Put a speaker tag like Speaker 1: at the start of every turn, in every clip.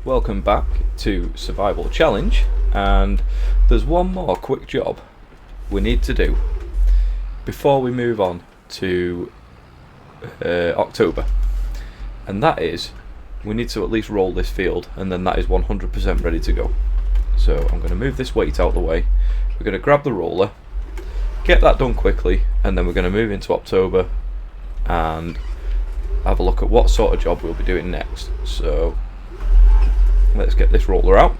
Speaker 1: welcome back to Survival Challenge, and there's one more quick job we need to do before we move on to October, and that is we need to at least roll this field, and then that is 100% ready to go. So I'm going to move this weight out of the way, we're going to grab the roller, get that done quickly, and then we're going to move into October and have a look at what sort of job we'll be doing next. So let's get this roller out.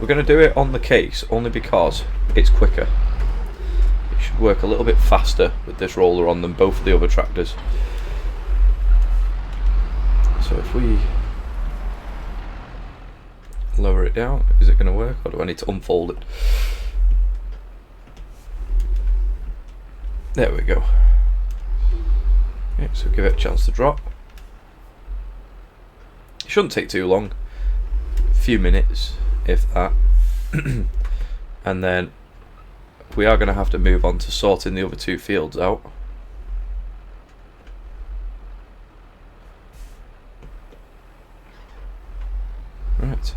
Speaker 1: We're going to do it on the case only because it's quicker. It should work a little bit faster with this roller on than both of the other tractors. So if we lower it down, is it going to work, or do I need to unfold it? There we go. Okay, so give it a chance to drop. It shouldn't take too long, a few minutes if that. And then we are going to have to move on to sorting the other two fields out. Right,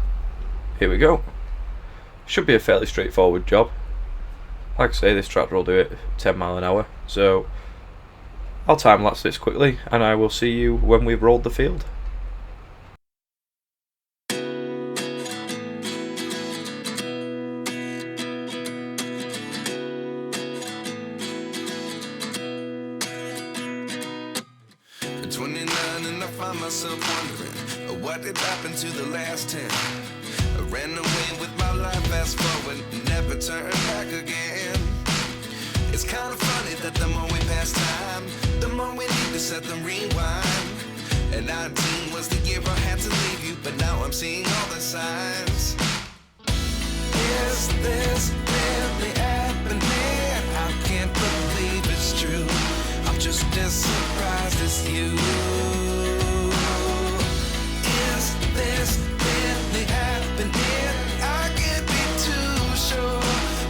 Speaker 1: here we go. Should be a fairly straightforward job. Like I say, this tractor will do it 10 miles an hour, so I'll time lapse this quickly and I will see you when we've rolled the field.
Speaker 2: At 29 and I find myself wondering what did happen to the last 10. I ran away with my life, fast forward, never turn back again. It's kind of funny that the more we pass time, the more we need to set them rewind. And 19 was the year I had to leave you, but now I'm seeing all the signs. Is this really happening? I can't believe it's true. I'm just as surprised as you. Is this really happening? I can't be too sure,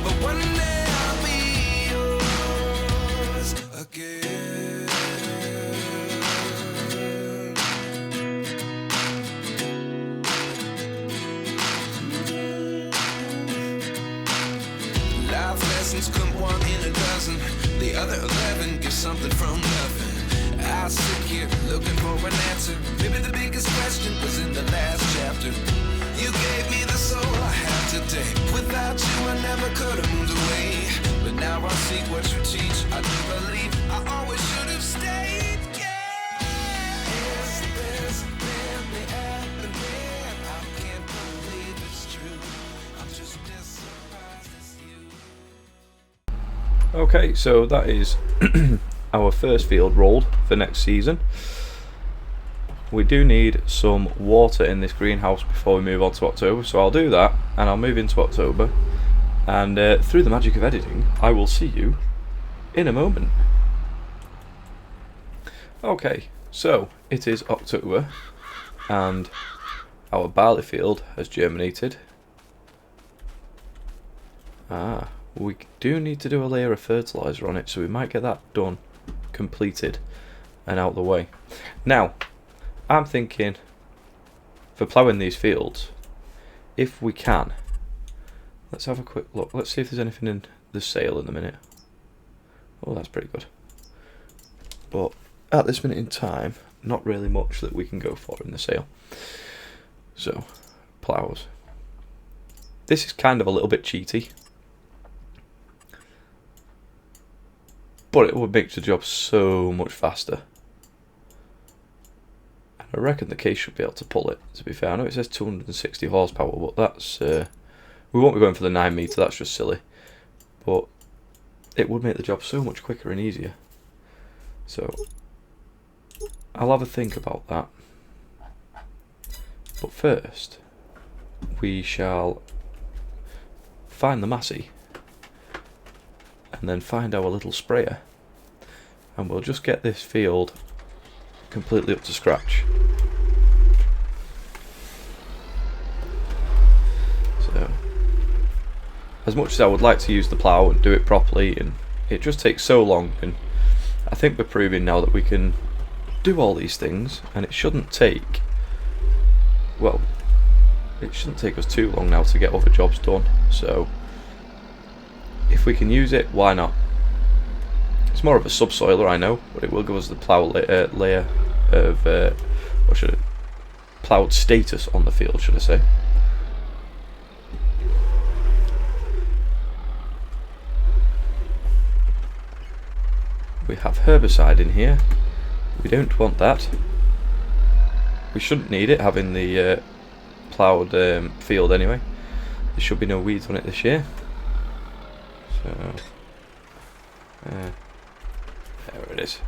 Speaker 2: but one day I'll be yours again. Life lessons come one in a dozen. The other 11 give something from nothing. I sit here looking for an answer. Maybe the biggest question was in the last chapter. You gave me the soul I have today. Without you I never could have moved away. But now I seek what you teach. I do believe I always should have stayed. Yeah. Is this really happening? I can't believe it's true. I'm just as surprised as you.
Speaker 1: Okay, so that is our first field rolled for next season. We do need some water in this greenhouse before we move on to October, so I'll do that and I'll move into October, and through the magic of editing I will see you in a moment. Okay, so it is October and our barley field has germinated. We do need to do a layer of fertiliser on it, so we might get that done, completed and out the way. Now I'm thinking for ploughing these fields, if we can, let's have a quick look. Let's see if there's anything in the sale in a minute. Oh, that's pretty good. But at this minute in time, not really much that we can go for in the sale. So, ploughs. This is kind of a little bit cheaty, but it would make the job so much faster. I reckon the case should be able to pull it, to be fair. I know it says 260 horsepower, but that's we won't be going for the 9 metre, that's just silly. But it would make the job so much quicker and easier. So I'll have a think about that. But first, we shall find the Massey and then find our little sprayer, and we'll just get this field completely up to scratch. So, as much as I would like to use the plough and do it properly, and it just takes so long, and I think we're proving now that we can do all these things and it shouldn't take well, it shouldn't take us too long now to get other jobs done, so if we can use it, why not? It's more of a subsoiler, I know, but it will give us the plough layer of, or should it, ploughed status on the field, should I say. We have herbicide in here. We don't want that. We shouldn't need it, having the ploughed field anyway. There should be no weeds on it this year. So, there it is.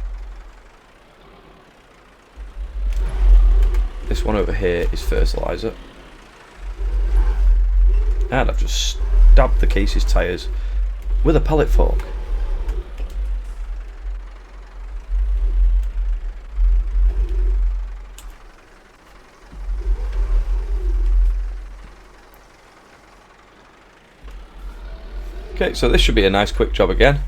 Speaker 1: This one over here is fertiliser. And I've just stabbed the case's tyres with a pallet fork. Okay, so this should be a nice quick job again.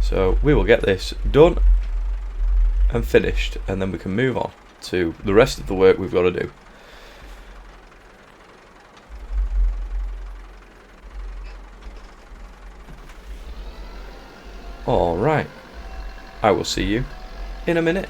Speaker 1: So we will get this done and finished, and then we can move on to the rest of the work we've got to do. Alright, I will see you in a minute.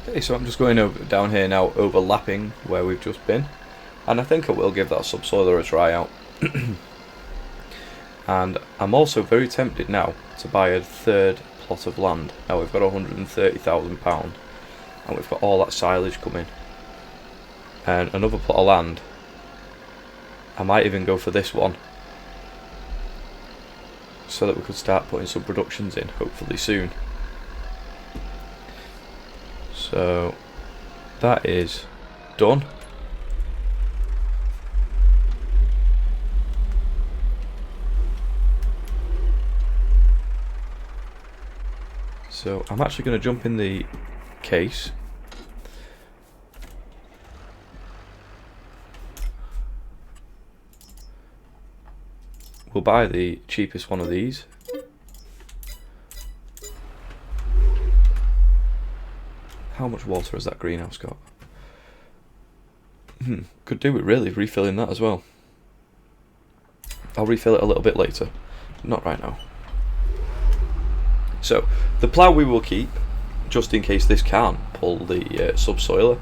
Speaker 1: Okay, so I'm just going over down here now, overlapping where we've just been, and I think I will give that subsoiler a try out. And I'm also very tempted now to buy a third plot of land. Now we've got £130,000 and we've got all that silage coming, and another plot of land. I might even go for this one, so that we could start putting some productions in hopefully soon. So that is done. So I'm actually going to jump in the case. We'll buy the cheapest one of these. How much water has that greenhouse got? Could do with really refilling that as well. I'll refill it a little bit later, not right now. So the plough we will keep, just in case this can't pull the subsoiler,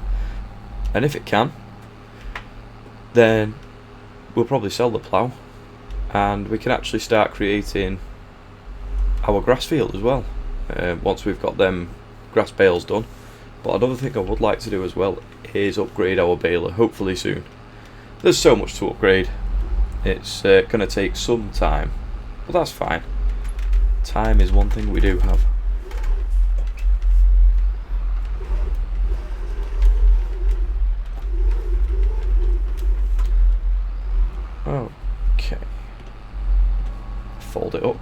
Speaker 1: and if it can, then we'll probably sell the plough, and we can actually start creating our grass field as well, once we've got them grass bales done. But another thing I would like to do as well is upgrade our baler, hopefully soon. There's so much to upgrade. It's going to take some time, but that's fine. Time is one thing we do have. Okay. Fold it up.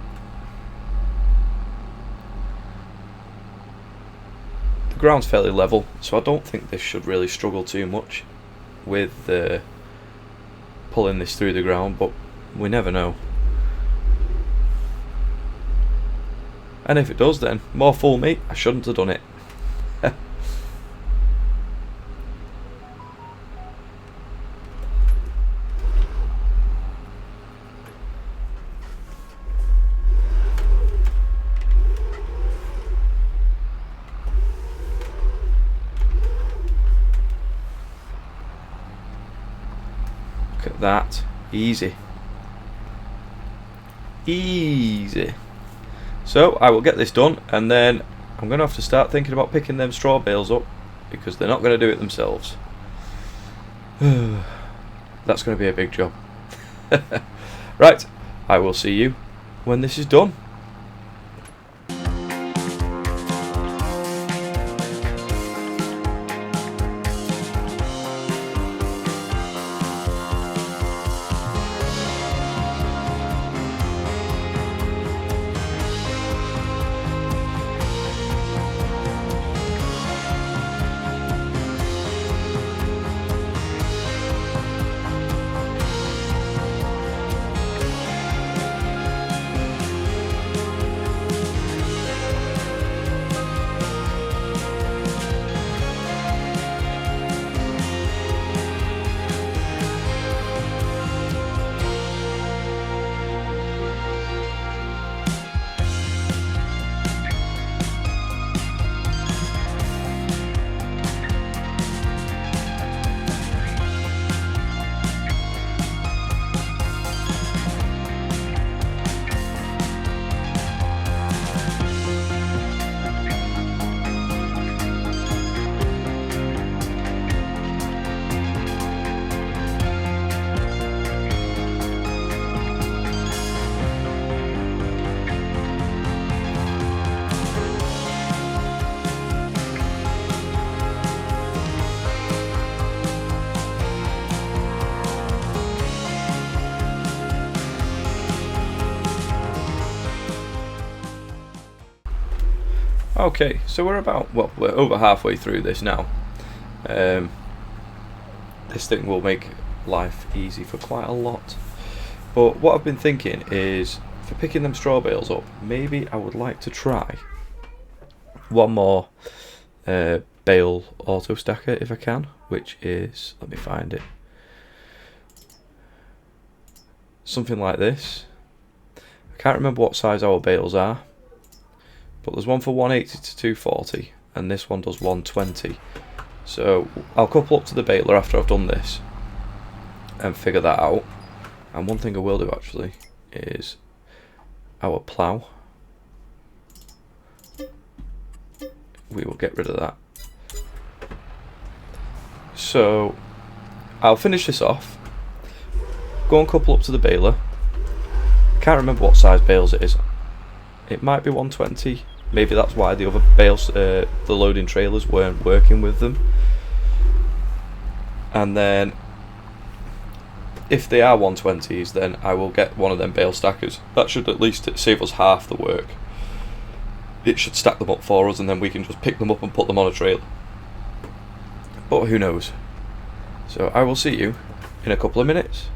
Speaker 1: The ground's fairly level, so I don't think this should really struggle too much with pulling this through the ground, but we never know. And if it does, then more fool me, I shouldn't have done it. Look at that, easy. Easy. So I will get this done, and then I'm going to have to start thinking about picking them straw bales up, because they're not going to do it themselves. That's going to be a big job. Right, I will see you when this is done. Okay, so we're over halfway through this now. This thing will make life easy for quite a lot. But what I've been thinking is, for picking them straw bales up, maybe I would like to try one more bale auto stacker if I can, which is, let me find it, something like this. I can't remember what size our bales are, but there's one for 180 to 240 and this one does 120. So I'll couple up to the baler after I've done this and figure that out. And one thing I will do actually is our plough. We will get rid of that. So I'll finish this off, go and couple up to the baler. Can't remember what size bales it is. It might be 120. Maybe that's why the other bales, the loading trailers, weren't working with them. And then if they are 120s, then I will get one of them bale stackers. That should at least save us half the work. It should stack them up for us and then we can just pick them up and put them on a trailer. But who knows. So I will see you in a couple of minutes.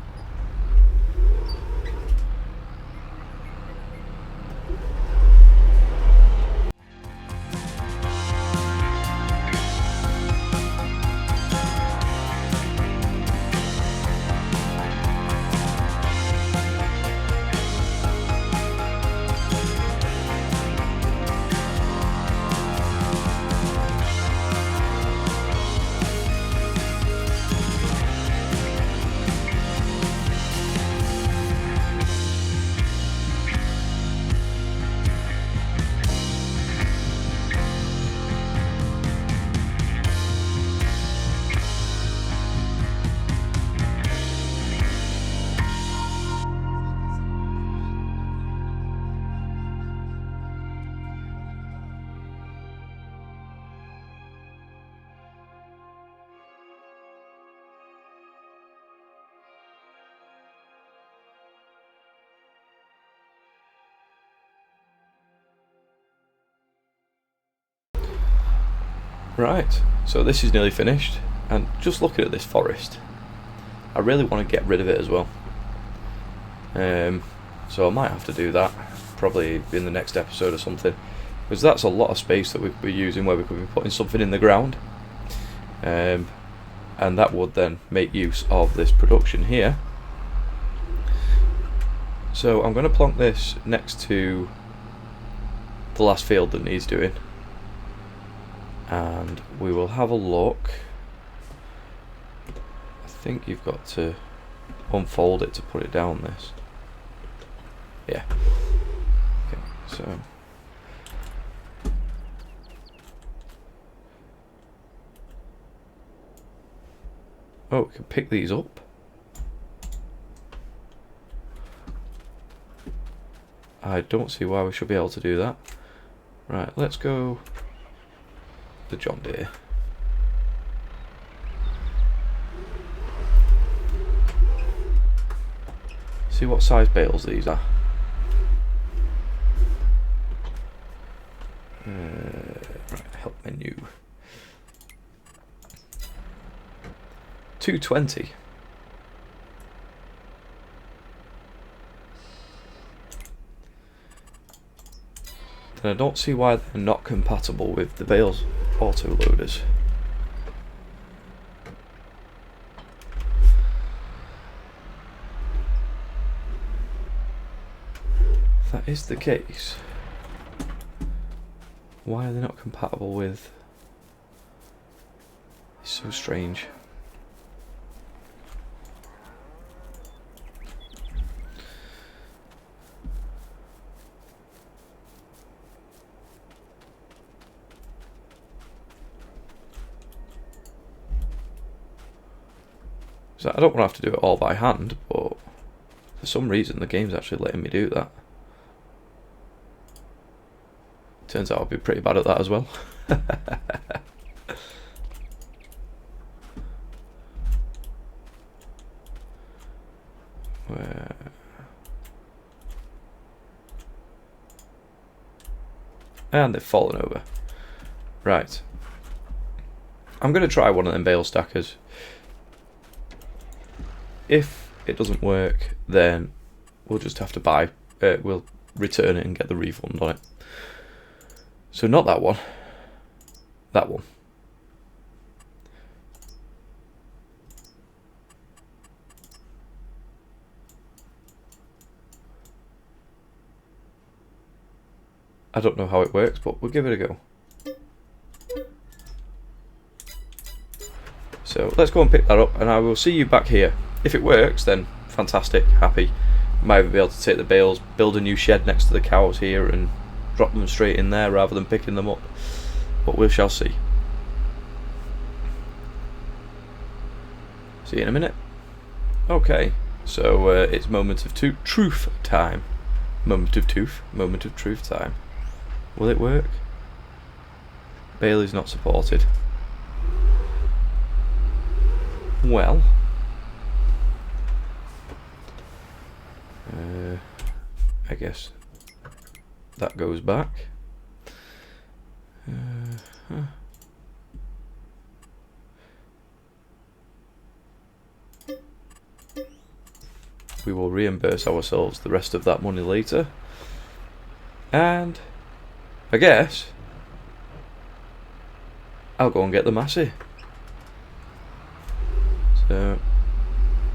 Speaker 1: Right, so this is nearly finished, and just looking at this forest, I really want to get rid of it as well. So I might have to do that, probably in the next episode or something, because that's a lot of space that we could be using where we could be putting something in the ground. And that would then make use of this production here. So I'm going to plonk this next to the last field that needs doing. And we will have a look. I think you've got to unfold it to put it down this. Yeah. Okay, so oh, we can pick these up. I don't see why we should be able to do that. Right, let's go the John Deere. See what size bales these are. Right, help menu. 220. Then I don't see why they're not compatible with the Bales autoloaders. If that is the case, why are they not compatible with? It's so strange. So I don't want to have to do it all by hand, but for some reason the game's actually letting me do that. Turns out I'll be pretty bad at that as well. Where? And they've fallen over. Right. I'm going to try one of them bale stackers. If it doesn't work, then we'll just have to buy, we'll return it and get the refund on it. So not that one, that one. I don't know how it works, but we'll give it a go. So let's go and pick that up, and I will see you back here. If it works, then fantastic, happy. Might be able to take the bales, build a new shed next to the cows here, and drop them straight in there rather than picking them up. But we shall see. See you in a minute. Okay, so it's moment of truth time. Moment of truth time. Will it work? Bale is not supported. Well, I guess that goes back. We will reimburse ourselves the rest of that money later. And I guess I'll go and get the Massey. So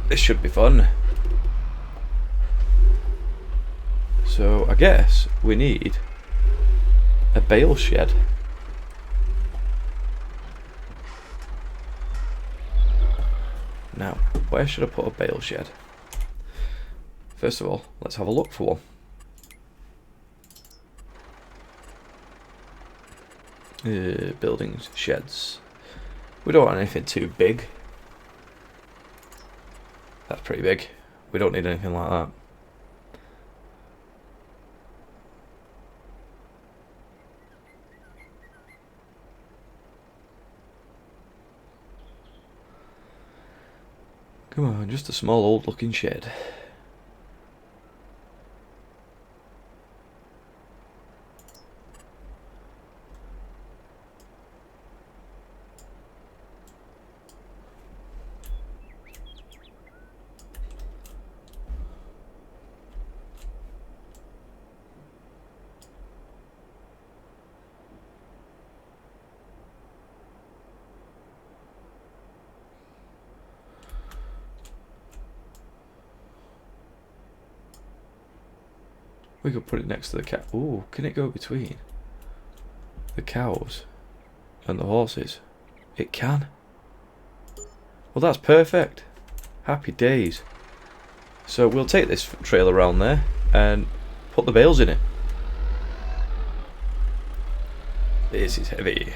Speaker 1: this should be fun. So I guess we need a bale shed. Now, where should I put a bale shed? First of all, let's have a look for one. Buildings, sheds. We don't want anything too big. That's pretty big. We don't need anything like that. Come on, just a small old looking shed. We could put it next to the cow. Ooh, can it go between the cows and the horses? It can. Well, that's perfect. Happy days. So we'll take this trailer around there, and put the bales in it. This is heavy.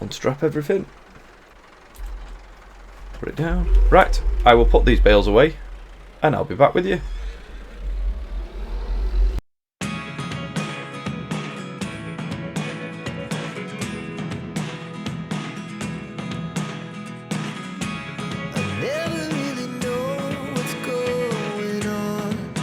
Speaker 1: Unstrap everything. Put it down. Right, I will put these bales away and I'll be back with you.
Speaker 2: I never really know what's going on.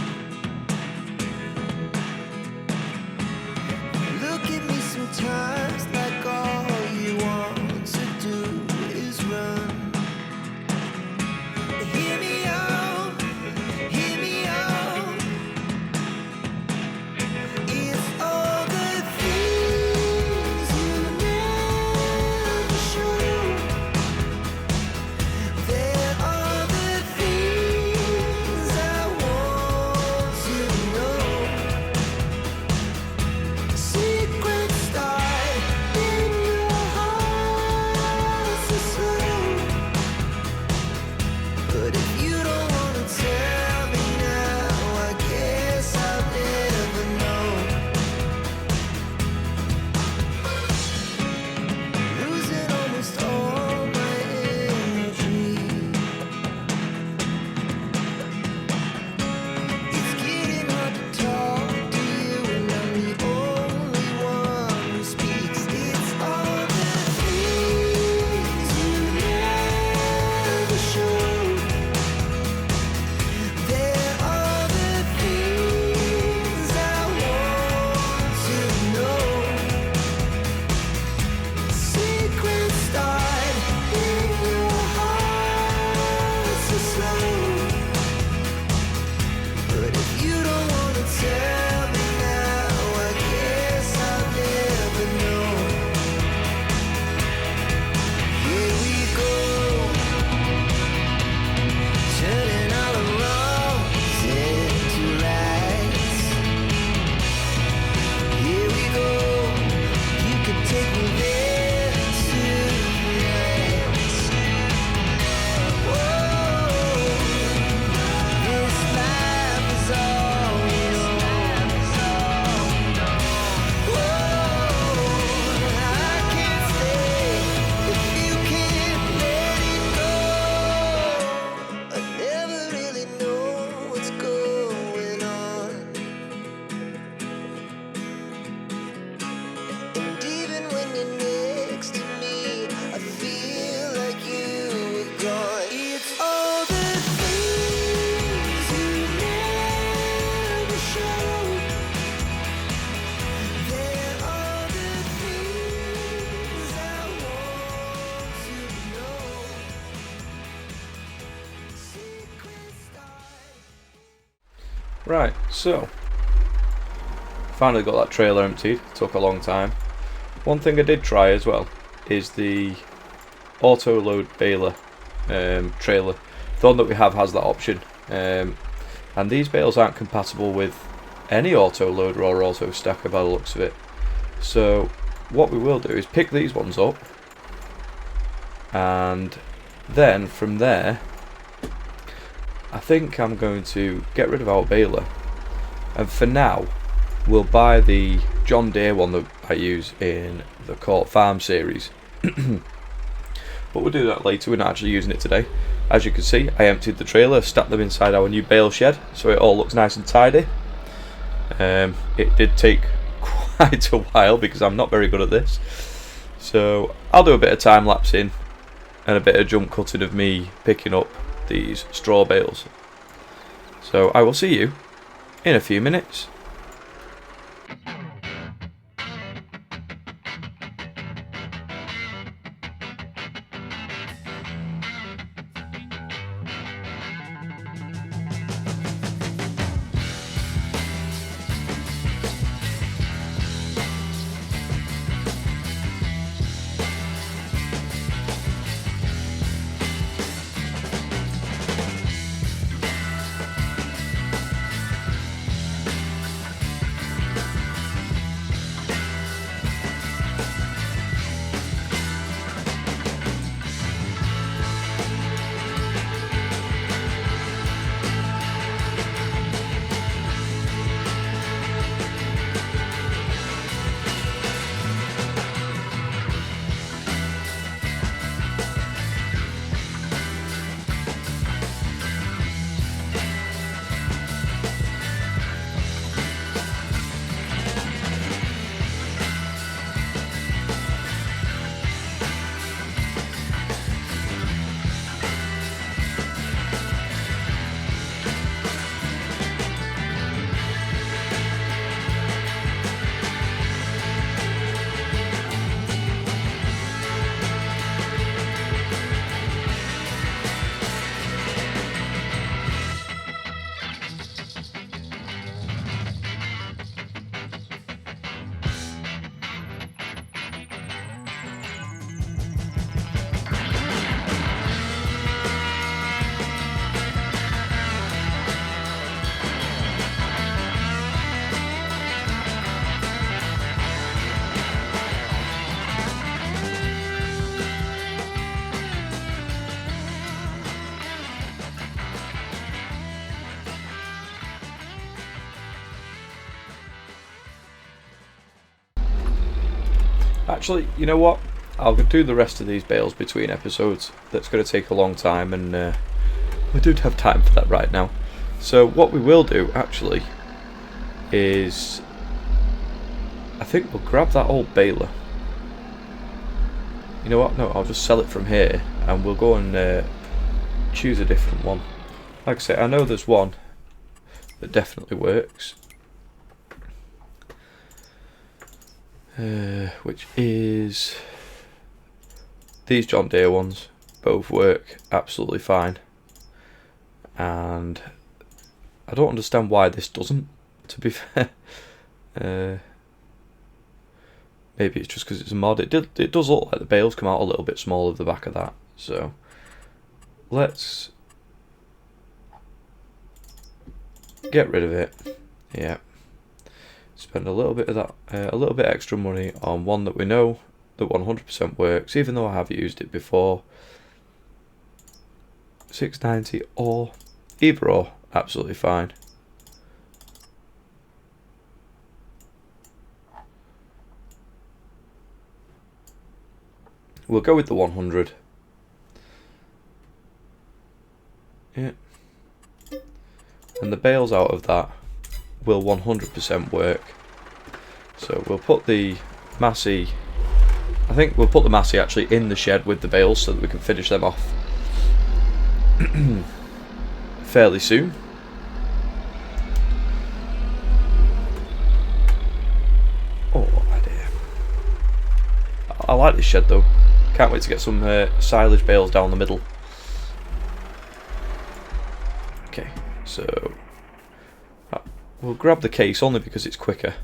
Speaker 2: Look at me sometimes like all you want to do is run. Hear me out, hear me out. It's all the things you never show. There are the things I want to know. Secrets start in your heart so slow. But if you don't wanna tell me now, I guess I'll never know. Losing almost all my energy. It's getting hard to talk to you, and I'm the only one who speaks. It's all the things you never show. There are the things I want to know. Secrets start in your heart so slow. But if you don't wanna tell me now, I guess I'll never know. Here we go, turning all the wrongs into rights. Here we go, you could take me there tonight. Whoa, this life is all we know. Whoa, I can't stay if you can't let it go. I never really know what's going on. And even when you're next to me, I feel like you were gone. It's all the things you never show. There are the things I want to know. Secrets start.
Speaker 1: Right, so finally got that trailer emptied. Took a long time. One thing I did try as well is the auto load baler trailer. The one that we have has that option, and these bales aren't compatible with any auto loader or auto stacker by the looks of it. So what we will do is pick these ones up, and then from there I think I'm going to get rid of our baler, and for now we'll buy the John Deere one that I use in the Court Farm series. But we'll do that later. We're not actually using it today. As you can see, I emptied the trailer, stacked them inside our new bale shed, so it all looks nice and tidy. It did take quite a while because I'm not very good at this, so I'll do a bit of time lapsing and a bit of jump cutting of me picking up these straw bales. So I will see you in a few minutes. Actually, you know what? I'll do the rest of these bales between episodes. That's going to take a long time, and we don't have time for that right now. So what we will do, actually, is I think we'll grab that old baler. You know what? No, I'll just sell it from here, and we'll go and choose a different one. Like I say, I know there's one that definitely works, which is these John Deere ones. Both work absolutely fine, and I don't understand why this doesn't, to be fair. Maybe it's just because it's a mod. It does look like the bales come out a little bit smaller at the back of that. So let's get rid of it. Yeah, spend a little bit of that, a little bit extra money on one that we know that 100% works, even though I have used it before. 690 or either or, absolutely fine. We'll go with the 100. Yeah. And the bales out of that will 100% work. So we'll put the Massey, I think we'll put the Massey actually in the shed with the bales so that we can finish them off fairly soon. Oh, idea. I like this shed though. Can't wait to get some silage bales down the middle. Okay, so we'll grab the case only because it's quicker,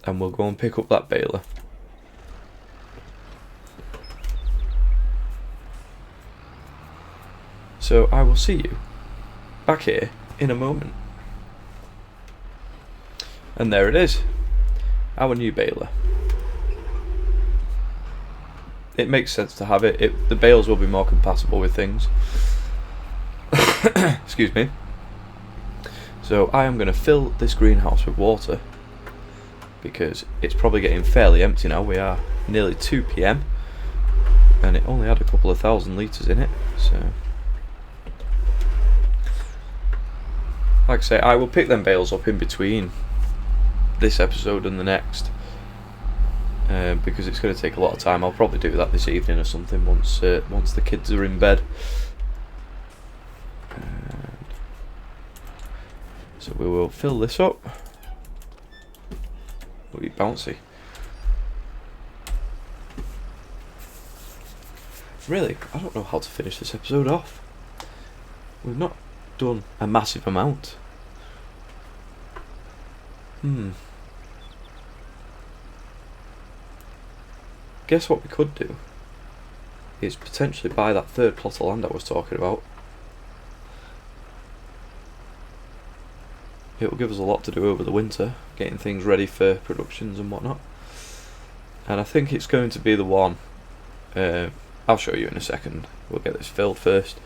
Speaker 1: and we'll go and pick up that baler. So I will see you back here in a moment. And there it is, our new baler. It makes sense to have it. The bales will be more compatible with things. Excuse me. So I am going to fill this greenhouse with water because it's probably getting fairly empty now. We are nearly 2 PM and it only had a couple of 1,000 litres in it. So, like I say, I will pick them bales up in between this episode and the next. Because it's going to take a lot of time. I'll probably do that this evening or something once the kids are in bed. And so we will fill this up. It'll be bouncy. Really, I don't know how to finish this episode off. We've not done a massive amount. Guess what we could do is potentially buy that third plot of land I was talking about. It will give us a lot to do over the winter, getting things ready for productions and whatnot. And I think it's going to be the one. I'll show you in a second. We'll get this filled first.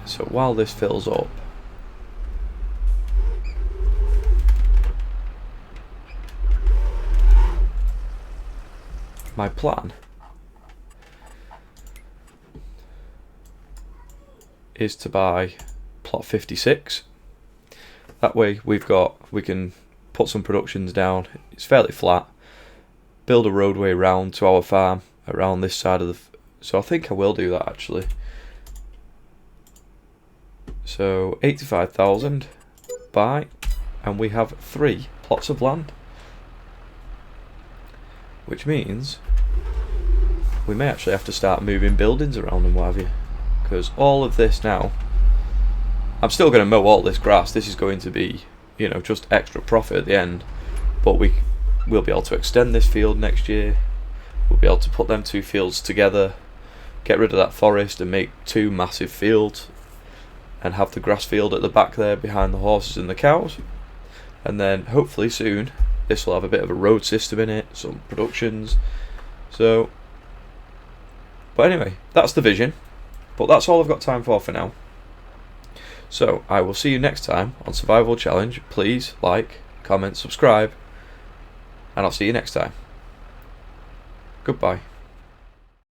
Speaker 1: So while this fills up, my plan is to buy plot 56. That way we can put some productions down. It's fairly flat. Build a roadway round to our farm around this side of the. So I think I will do that actually. So 85,000 buy, and we have 3 plots of land, which means we may actually have to start moving buildings around and what have you, because all of this now, I'm still going to mow all this grass. This is going to be, you know, just extra profit at the end, but we'll be able to extend this field next year. We'll be able to put them 2 fields together, get rid of that forest and make 2 massive fields, and have the grass field at the back there behind the horses and the cows. And then hopefully soon this will have a bit of a road system in it, some productions, So, but anyway, that's the vision. But that's all I've got time for now. So I will see you next time on Survival Challenge. Please like, comment, subscribe, and I'll see you next time. Goodbye.